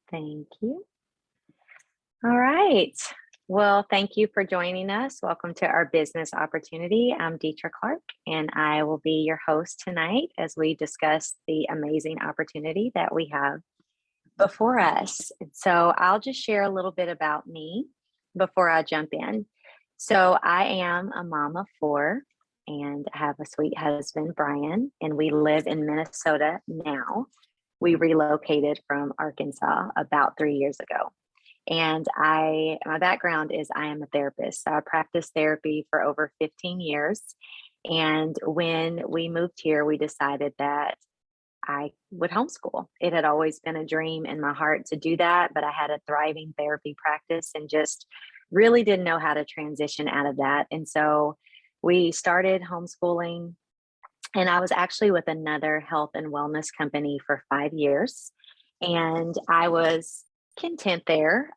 Thank you. All right. Well, thank you for joining us. Welcome to our business opportunity. I'm Deetra Clark, and I will be your host tonight as we discuss the amazing opportunity that we have before us. So, I'll just share a little bit about me before I jump in. So, I am a mom of four and have a sweet husband, Brian, and we live in Minnesota now. We relocated from Arkansas about 3 years ago. And my background is I am a therapist. So I practiced therapy for over 15 years. And when we moved here, we decided that I would homeschool. It had always been a dream in my heart to do that, but I had a thriving therapy practice and just really didn't know how to transition out of that. And so we started homeschooling, and I was actually with another health and wellness company for 5 years. And I was content there.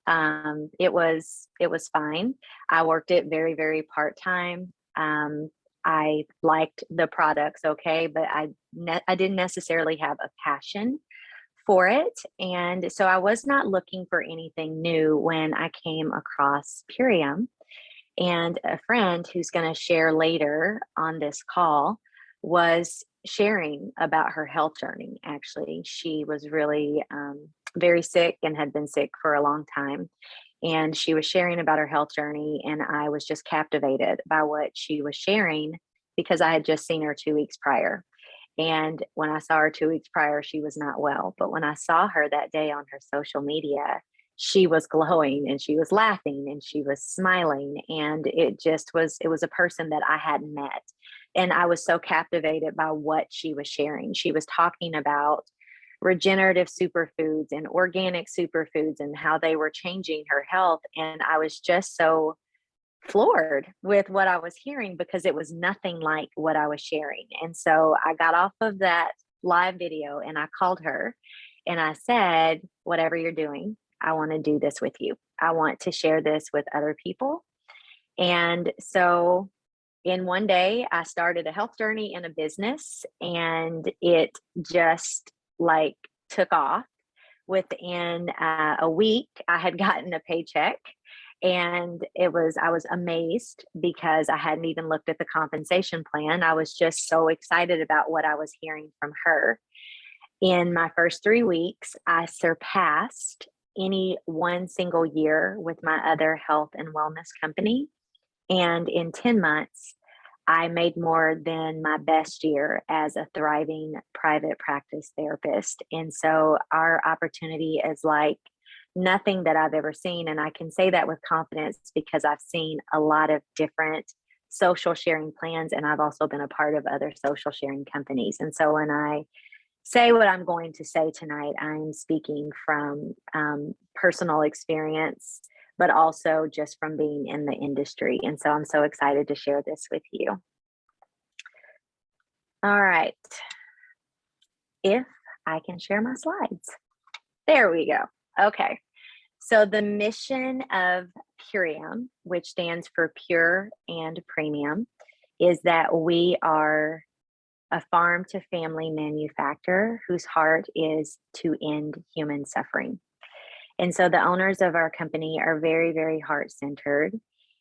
It was fine. I worked it very, very part time. I liked the products, okay, but I didn't necessarily have a passion for it, and so I was not looking for anything new when I came across Purium. And a friend who's going to share later on this call was sharing about her health journey. Actually, she was really very sick and had been sick for a long time. And she was sharing about her health journey, and I was just captivated by what she was sharing because I had just seen her 2 weeks prior. And when I saw her 2 weeks prior, she was not well. But when I saw her that day on her social media, she was glowing and she was laughing and she was smiling. And it was a person that I hadn't met. And I was so captivated by what she was sharing. She was talking about regenerative superfoods and organic superfoods and how they were changing her health. And I was just so floored with what I was hearing because it was nothing like what I was sharing. And so I got off of that live video and I called her and I said, whatever you're doing, I want to do this with you. I want to share this with other people. And so in one day, I started a health journey in a business, and it just like took off. Within a week, I had gotten a paycheck, and I was amazed because I hadn't even looked at the compensation plan. I was just so excited about what I was hearing from her. In my first 3 weeks, I surpassed any one single year with my other health and wellness company. And in 10 months, I made more than my best year as a thriving private practice therapist. And so our opportunity is like nothing that I've ever seen. And I can say that with confidence because I've seen a lot of different social sharing plans, and I've also been a part of other social sharing companies. And so when I say what I'm going to say tonight, I'm speaking from personal experience, but also just from being in the industry. And so I'm so excited to share this with you. All right. If I can share my slides. There we go. Okay. So the mission of Purium, which stands for Pure and Premium, is that we are a farm to family manufacturer whose heart is to end human suffering. And so the owners of our company are very, very heart centered,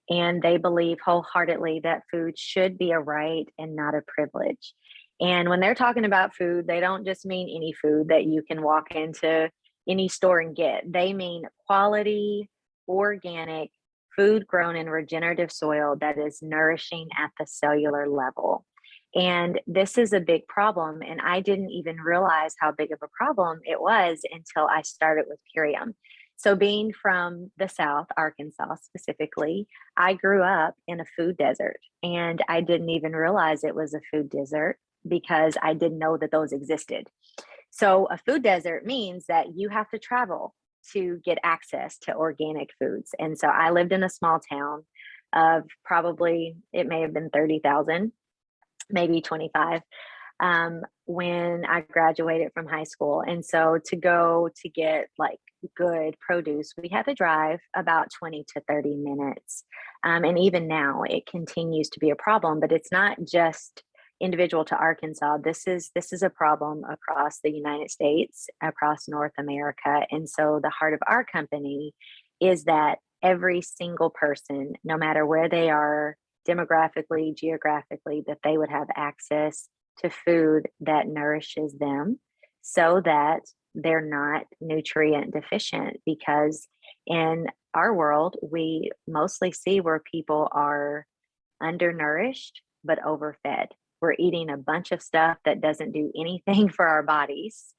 and they believe wholeheartedly that food should be a right and not a privilege. And when they're talking about food, they don't just mean any food that you can walk into any store and get. They mean quality, organic food grown in regenerative soil that is nourishing at the cellular level. And this is a big problem. And I didn't even realize how big of a problem it was until I started with Purium. So, being from the South, Arkansas specifically, I grew up in a food desert, and I didn't even realize it was a food desert because I didn't know that those existed. So, a food desert means that you have to travel to get access to organic foods. And so, I lived in a small town of probably, it may have been 30,000, maybe 25, when I graduated from high school. And so to go to get like good produce, we had to drive about 20 to 30 minutes. And even now, it continues to be a problem, but it's not just individual to Arkansas. This is a problem across the United States, across North America. And so the heart of our company is that every single person, no matter where they are demographically, geographically, that they would have access to food that nourishes them so that they're not nutrient deficient. Because in our world, we mostly see where people are undernourished but overfed. We're eating a bunch of stuff that doesn't do anything for our bodies,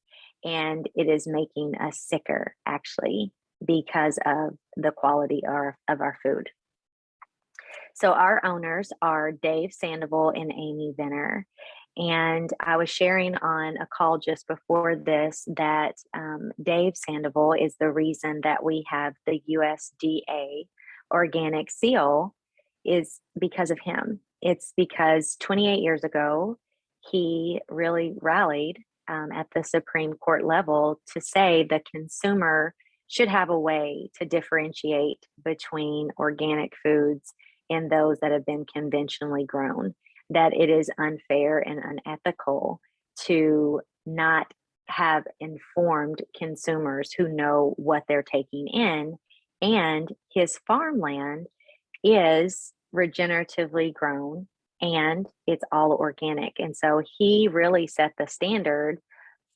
and it is making us sicker, actually, because of the quality of our food. So our owners are Dave Sandoval and Amy Venner. And I was sharing on a call just before this that Dave Sandoval is the reason that we have the USDA organic seal, is because of him. It's because 28 years ago, he really rallied at the Supreme Court level to say the consumer should have a way to differentiate between organic foods and those that have been conventionally grown, that it is unfair and unethical to not have informed consumers who know what they're taking in. And his farmland is regeneratively grown and it's all organic. And so he really set the standard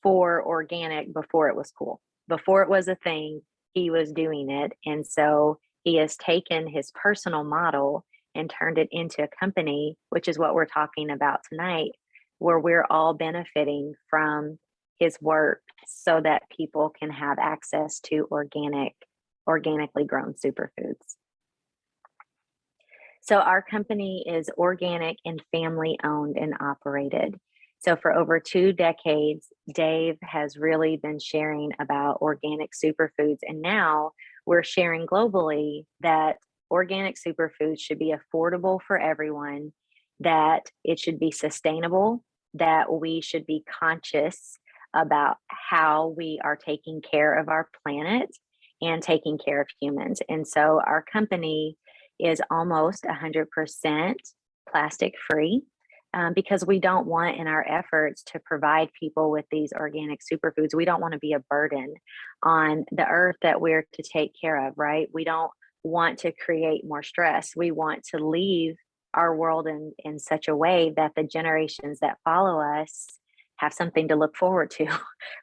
for organic before it was cool. Before it was a thing, he was doing it. And so he has taken his personal model and turned it into a company, which is what we're talking about tonight, where we're all benefiting from his work so that people can have access to organically grown superfoods. So our company is organic and family owned and operated. So for over 2 decades, Dave has really been sharing about organic superfoods. And now we're sharing globally that organic superfoods should be affordable for everyone, that it should be sustainable, that we should be conscious about how we are taking care of our planet and taking care of humans. And so our company is almost 100% plastic free, because we don't want, in our efforts to provide people with these organic superfoods, we don't want to be a burden on the earth that we're to take care of, right? We don't want to create more stress. We want to leave our world in such a way that the generations that follow us have something to look forward to,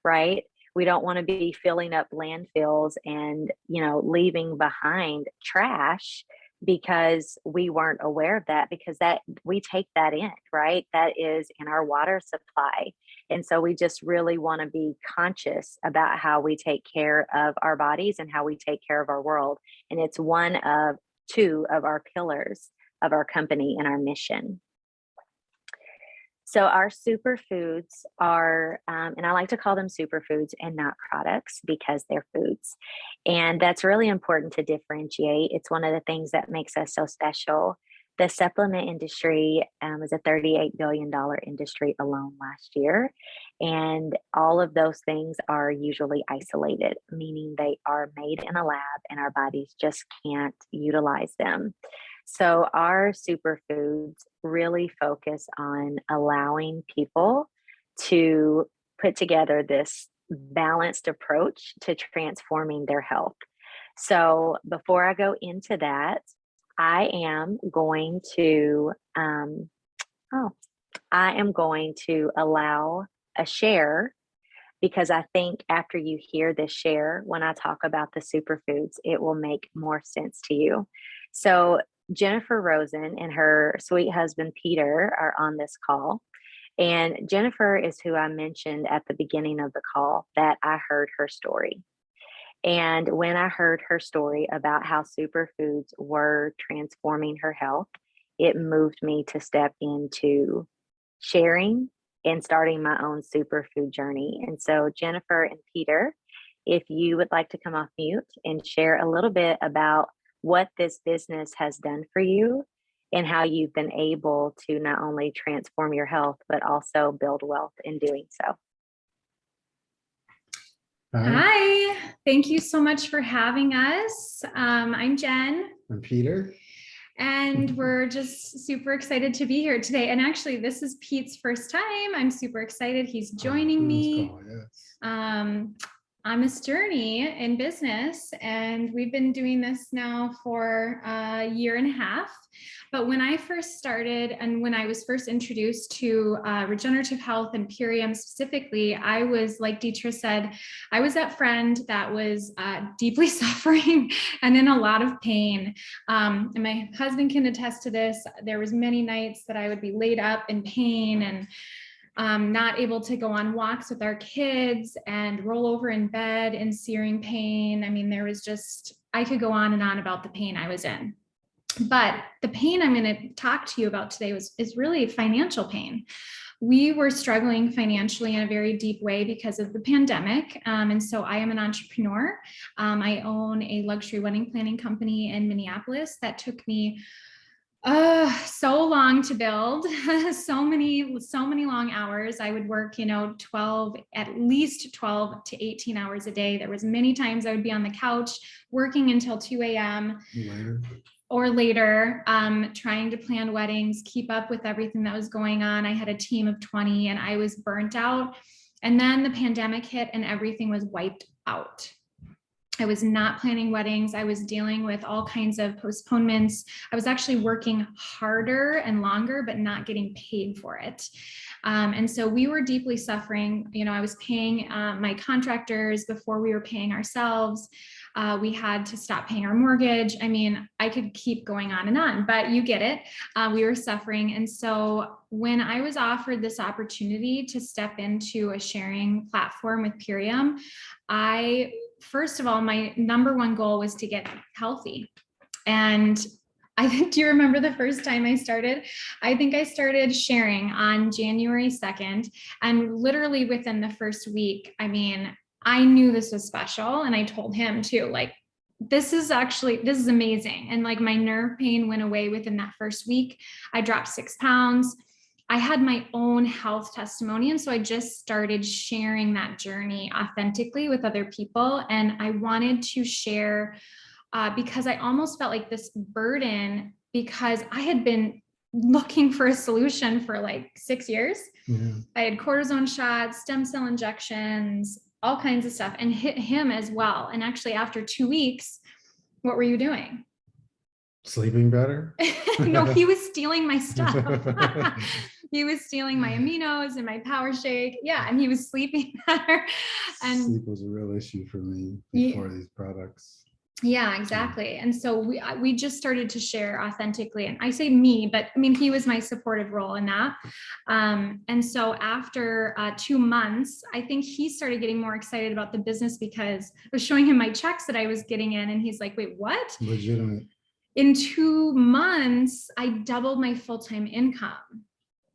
right? We don't want to be filling up landfills and, leaving behind trash because we weren't aware of that, because that we take that in, right? That is in our water supply. And so we just really want to be conscious about how we take care of our bodies and how we take care of our world. And it's one of 2 of our pillars of our company and our mission. So our superfoods are, and I like to call them superfoods and not products because they're foods. And that's really important to differentiate. It's one of the things that makes us so special. The supplement industry is a $38 billion industry alone last year. And all of those things are usually isolated, meaning they are made in a lab and our bodies just can't utilize them. So our superfoods really focus on allowing people to put together this balanced approach to transforming their health. So before I go into that, I am going to allow a share, because I think after you hear this share, when I talk about the superfoods, it will make more sense to you. So Jennifer Rosen and her sweet husband, Peter, are on this call. And Jennifer is who I mentioned at the beginning of the call that I heard her story. And when I heard her story about how superfoods were transforming her health, it moved me to step into sharing and starting my own superfood journey. And so Jennifer and Peter, if you would like to come off mute and share a little bit about what this business has done for you and how you've been able to not only transform your health, but also build wealth in doing so. Hi, thank you so much for having us. I'm Jen. I'm Peter. And we're just super excited to be here today. And actually, this is Pete's first time. I'm super excited. He's joining me. On this journey in business, and we've been doing this now for a year and a half. But when I first started, and when I was first introduced to regenerative health and Purium specifically, I was, like Deetra said, I was that friend that was deeply suffering and in a lot of pain. And my husband can attest to this. There was many nights that I would be laid up in pain and not able to go on walks with our kids and roll over in bed in searing pain. I mean, there was just, I could go on and on about the pain I was in. But the pain I'm going to talk to you about today is really financial pain. We were struggling financially in a very deep way because of the pandemic. And so I am an entrepreneur. I own a luxury wedding planning company in Minneapolis that took me so long to build, so many long hours. I would work, at least 12 to 18 hours a day. There was many times I would be on the couch working until 2 a.m. or later, trying to plan weddings, keep up with everything that was going on. I had a team of 20 and I was burnt out. And then the pandemic hit and everything was wiped out. I was not planning weddings. I was dealing with all kinds of postponements. I was actually working harder and longer, but not getting paid for it. And so we were deeply suffering. I was paying my contractors before we were paying ourselves. We had to stop paying our mortgage. I mean, I could keep going on and on, but you get it. We were suffering. And so when I was offered this opportunity to step into a sharing platform with Purium, first of all, my number one goal was to get healthy. And do you remember the first time I started? I think I started sharing on January 2nd. And literally within the first week, I knew this was special. And I told him too, like, this is amazing. And like my nerve pain went away within that first week. I dropped 6 pounds. I had my own health testimony. And so I just started sharing that journey authentically with other people. And I wanted to share because I almost felt like this burden because I had been looking for a solution for like 6 years. Yeah. I had cortisone shots, stem cell injections, all kinds of stuff, and hit him as well. And actually after 2 weeks, what were you doing? Sleeping better? No, he was stealing my stuff. He was stealing my aminos and my power shake. Yeah, and he was sleeping better. And sleep was a real issue for me before these products. Yeah, exactly. And so we just started to share authentically. And I say me, but he was my supportive role in that. And so after 2 months, I think he started getting more excited about the business because I was showing him my checks that I was getting in. And he's like, wait, what? Legitimate. In 2 months, I doubled my full-time income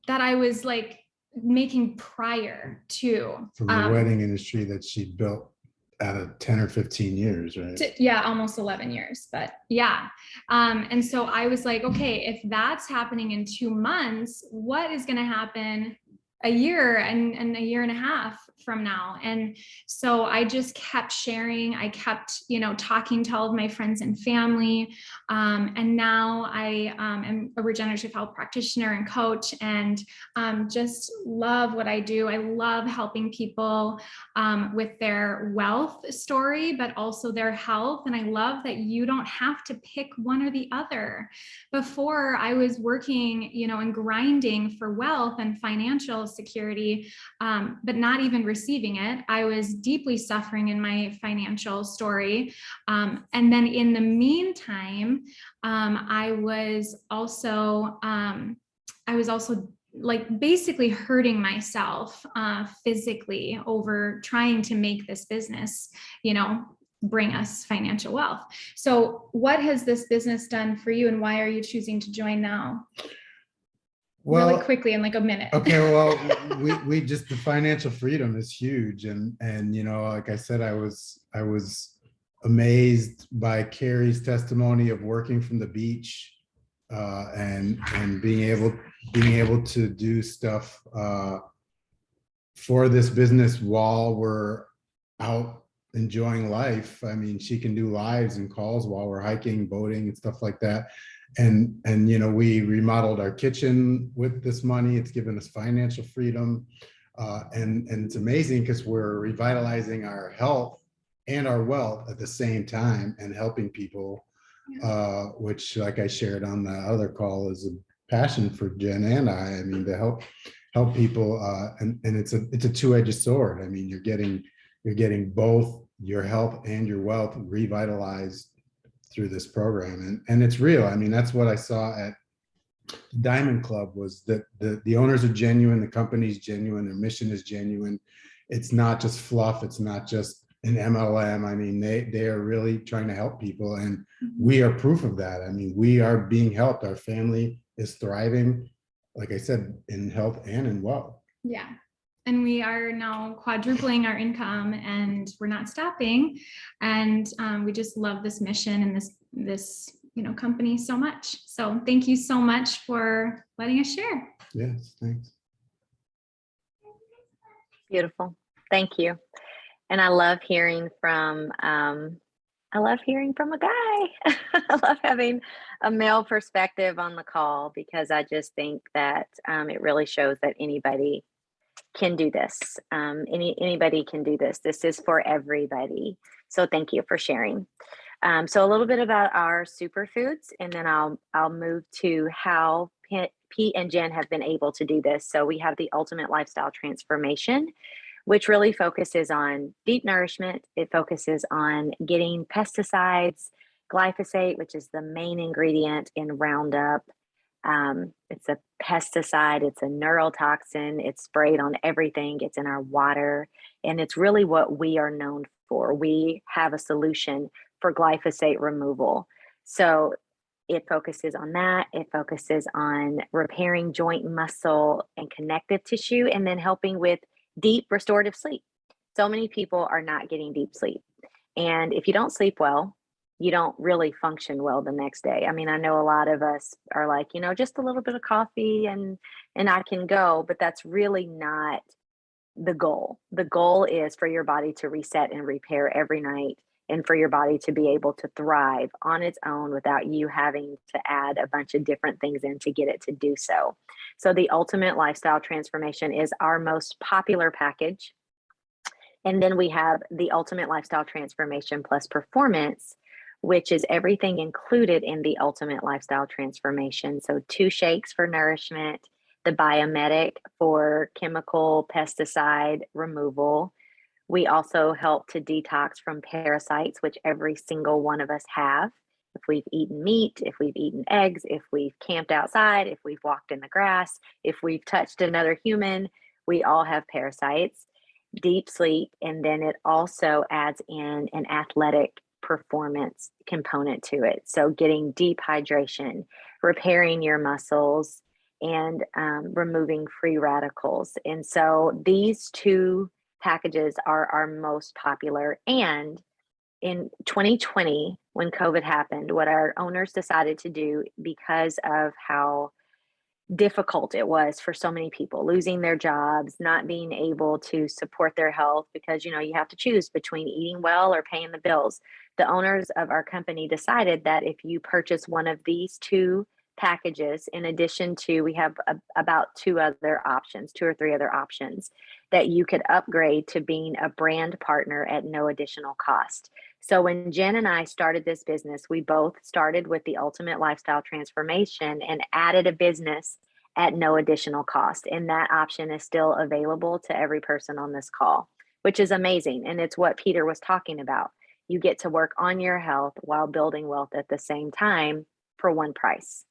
that I was like making prior to. From the wedding industry that she built out of 10 or 15 years, right? Yeah, almost 11 years, but yeah. And so I was like, okay, if that's happening in 2 months, what is going to happen a year and a year and a half from now? And so I just kept sharing. I kept, talking to all of my friends and family. And now I am a regenerative health practitioner and coach, and just love what I do. I love helping people with their wealth story, but also their health. And I love that you don't have to pick one or the other. Before I was working, and grinding for wealth and financial security, but not even receiving it. I was deeply suffering in my financial story. And then in the meantime, I was also like basically hurting myself physically over trying to make this business, bring us financial wealth. So what has this business done for you, and why are you choosing to join now? Well, really quickly in like a minute. Okay, well, we just, the financial freedom is huge. And like I said, I was amazed by Carrie's testimony of working from the beach and being able to do stuff for this business while we're out enjoying life. She can do lives and calls while we're hiking, boating, and stuff like that. And you know, we remodeled our kitchen with this money. It's given us financial freedom. And it's amazing because we're revitalizing our health and our wealth at the same time and helping people, which, like I shared on the other call, is a passion for Jen and I. I mean, to help people, and it's a two-edged sword. I mean, you're getting both your health and your wealth revitalized through this program, and it's real. I mean, that's what I saw at Diamond Club, was that the owners are genuine, the company's genuine, their mission is genuine. It's not just fluff, it's not just an MLM. I mean, they are really trying to help people, and we are proof of that. I mean, we are being helped. Our family is thriving, like I said, in health and in wealth. Yeah. And we are now quadrupling our income, and we're not stopping. And we just love this mission and this company so much. So thank you so much for letting us share. Yes, thanks. Beautiful. Thank you. And I love hearing from a guy. I love having a male perspective on the call, because I just think that it really shows that anybody can do this. Anybody can do this. This is for everybody. So thank you for sharing. So a little bit about our superfoods, and then I'll move to how Pete and Jen have been able to do this. So we have the Ultimate Lifestyle Transformation, which really focuses on deep nourishment. It focuses on getting pesticides, glyphosate, which is the main ingredient in Roundup. It's a pesticide, it's a neurotoxin, it's sprayed on everything, it's in our water, and it's really what we are known for. We have a solution for glyphosate removal. So it focuses on that. It focuses on repairing joint, muscle, and connective tissue, and then helping with deep restorative sleep. So many people are not getting deep sleep. And if you don't sleep well, you don't really function well the next day. I mean, I know a lot of us are like, just a little bit of coffee and I can go, but that's really not the goal. The goal is for your body to reset and repair every night, and for your body to be able to thrive on its own without you having to add a bunch of different things in to get it to do so. So the Ultimate Lifestyle Transformation is our most popular package. And then we have the Ultimate Lifestyle Transformation Plus Performance, which is everything included in the Ultimate Lifestyle Transformation. So 2 shakes for nourishment, the Biomedic for chemical pesticide removal. We also help to detox from parasites, which every single one of us have. If we've eaten meat, if we've eaten eggs, if we've camped outside, if we've walked in the grass, if we've touched another human, we all have parasites. Deep sleep, and then it also adds in an athletic performance component to it. So getting deep hydration, repairing your muscles, and removing free radicals. And so these 2 packages are our most popular. And in 2020, when COVID happened, what our owners decided to do, because of how difficult it was for so many people, losing their jobs, not being able to support their health, because you have to choose between eating well or paying the bills. The owners of our company decided that if you purchase one of these 2 packages, in addition to, we have about 2 or 3 other options, that you could upgrade to being a brand partner at no additional cost. So when Jen and I started this business, we both started with the Ultimate Lifestyle Transformation and added a business at no additional cost. And that option is still available to every person on this call, which is amazing. And it's what Peter was talking about. You get to work on your health while building wealth at the same time for one price.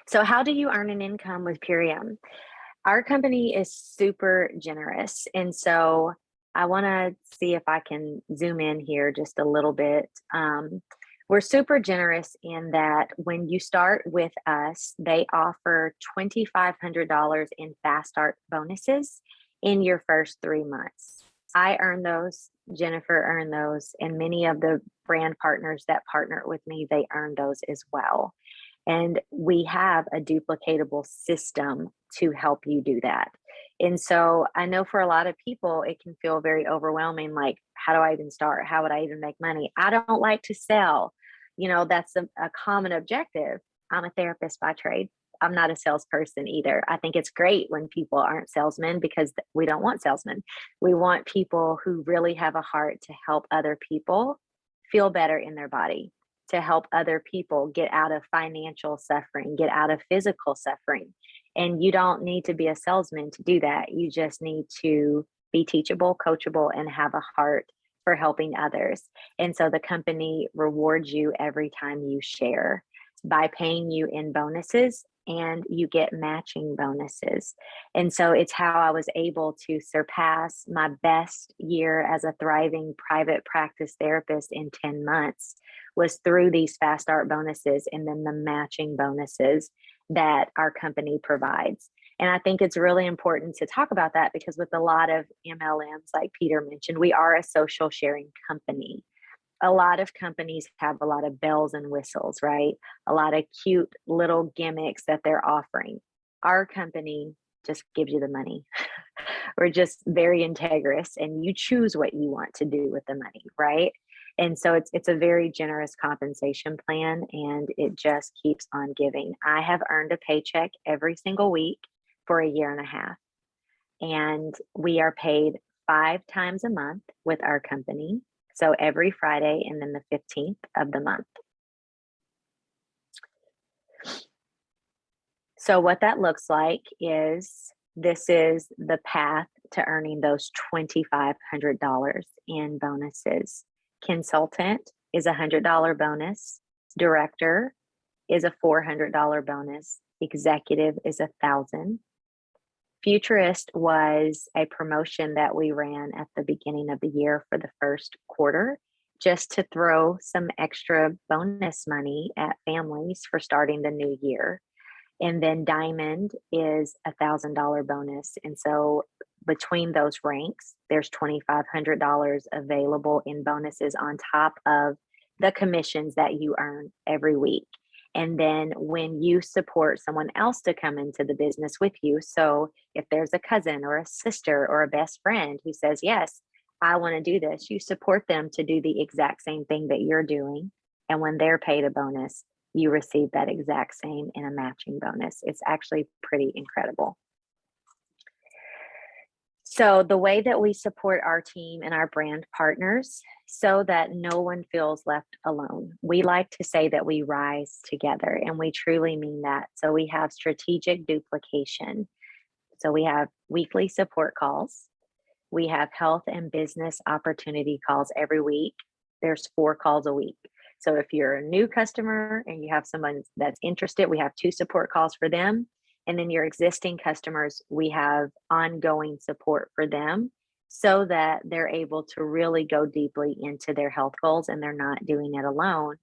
So how do you earn an income with Purium? Our company is super generous. And so I want to see if I can zoom in here just a little bit. We're super generous in that when you start with us, they offer $2,500 in fast start bonuses in your first 3 months. I earn those, Jennifer earned those, and many of the brand partners that partner with me, they earn those as well. And we have a duplicatable system to help you do that. And so I know for a lot of people, it can feel very overwhelming. Like, how do I even start? How would I even make money? I don't like to sell. that's a common objective. I'm a therapist by trade. I'm not a salesperson either. I think it's great when people aren't salesmen because we don't want salesmen. We want people who really have a heart to help other people feel better in their body, to help other people get out of financial suffering, get out of physical suffering. And you don't need to be a salesman to do that. You just need to be teachable, coachable, and have a heart for helping others. And so the company rewards you every time you share by paying you in bonuses, and you get matching bonuses. And so it's how I was able to surpass my best year as a thriving private practice therapist in 10 months was through these fast start bonuses and then the matching bonuses that our company provides. And I think it's really important to talk about that because with a lot of MLMs, like Peter mentioned, we are a social sharing company. A lot of companies have a lot of bells and whistles, right? A lot of cute little gimmicks that they're offering. Our company just gives you the money. We're just very integrous, and you choose what you want to do with the money, right? And so it's a very generous compensation plan, and it just keeps on giving. I have earned a paycheck every single week for a year and a half, and we are paid 5 times a month with our company. So every Friday and then the 15th of the month. So what that looks like is this is the path to earning those $2,500 in bonuses. Consultant is a $100 bonus. Director is a $400 bonus. Executive is $1,000. Futurist was a promotion that we ran at the beginning of the year for the first quarter, just to throw some extra bonus money at families for starting the new year. And then Diamond is $1,000 bonus. And so between those ranks, there's $2,500 available in bonuses on top of the commissions that you earn every week. And then when you support someone else to come into the business with you, so if there's a cousin or a sister or a best friend who says, yes, I want to do this, you support them to do the exact same thing that you're doing. And when they're paid a bonus, you receive that exact same in a matching bonus. It's actually pretty incredible. So the way that we support our team and our brand partners so that no one feels left alone. We like to say that we rise together, and we truly mean that. So we have strategic duplication. So we have weekly support calls. We have health and business opportunity calls every week. There's 4 calls a week. So if you're a new customer and you have someone that's interested, we have 2 support calls for them. And then your existing customers, we have ongoing support for them so that they're able to really go deeply into their health goals and they're not doing it alone.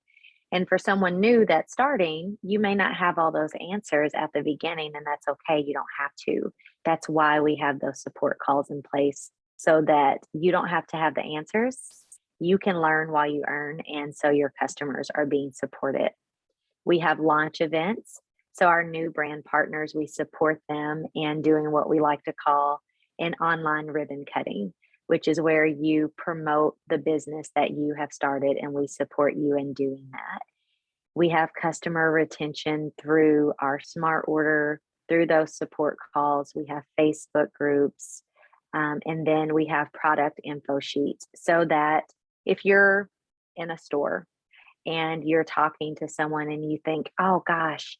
And for someone new that's starting, you may not have all those answers at the beginning, and that's okay. You don't have to. That's why we have those support calls in place so that you don't have to have the answers. You can learn while you earn, and so your customers are being supported. We have launch events. So our new brand partners, we support them in doing what we like to call an online ribbon cutting, which is where you promote the business that you have started, and we support you in doing that. We have customer retention through our smart order, through those support calls. We have Facebook groups, and then we have product info sheets so that if you're in a store and you're talking to someone and you think, oh gosh,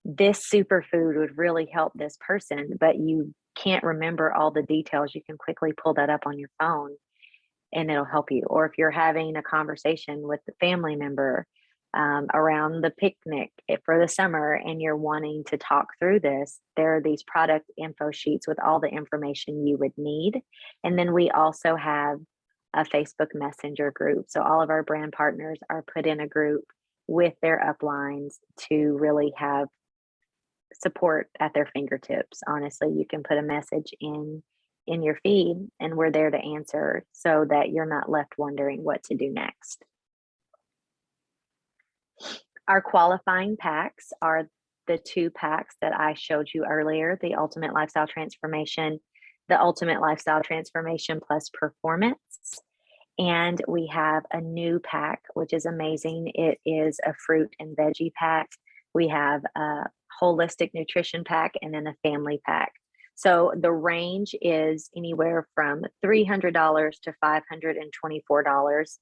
this superfood would really help this person, but you can't remember all the details, you can quickly pull that up on your phone and it'll help you. Or if you're having a conversation with the family member around the picnic for the summer and you're wanting to talk through this, there are these product info sheets with all the information you would need. And then we also have a Facebook Messenger group. So all of our brand partners are put in a group with their uplines to really have support at their fingertips. Honestly, you can put a message in your feed and we're there to answer so that you're not left wondering what to do next. Our qualifying packs are the 2 packs that I showed you earlier, the Ultimate Lifestyle Transformation, the Ultimate Lifestyle Transformation Plus Performance. And we have a new pack, which is amazing. It is a fruit and veggie pack. We have a holistic nutrition pack and then a family pack. So the range is anywhere from $300 to $524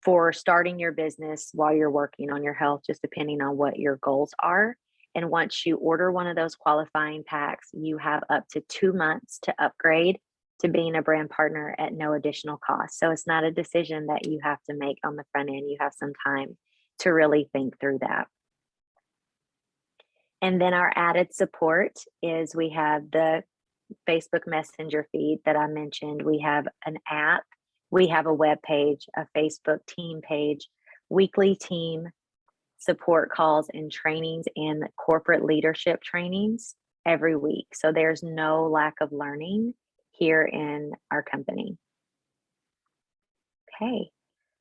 for starting your business while you're working on your health, just depending on what your goals are. And once you order one of those qualifying packs, you have up to 2 months to upgrade to being a brand partner at no additional cost. So it's not a decision that you have to make on the front end. You have some time to really think through that. And then our added support is we have the Facebook Messenger feed that I mentioned. We have an app. We have a web page, a Facebook team page, weekly team support calls and trainings and corporate leadership trainings every week. So there's no lack of learning here in our company. Okay,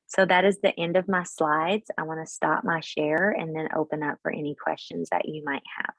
so that is the end of my slides. I want to stop my share and then open up for any questions that you might have.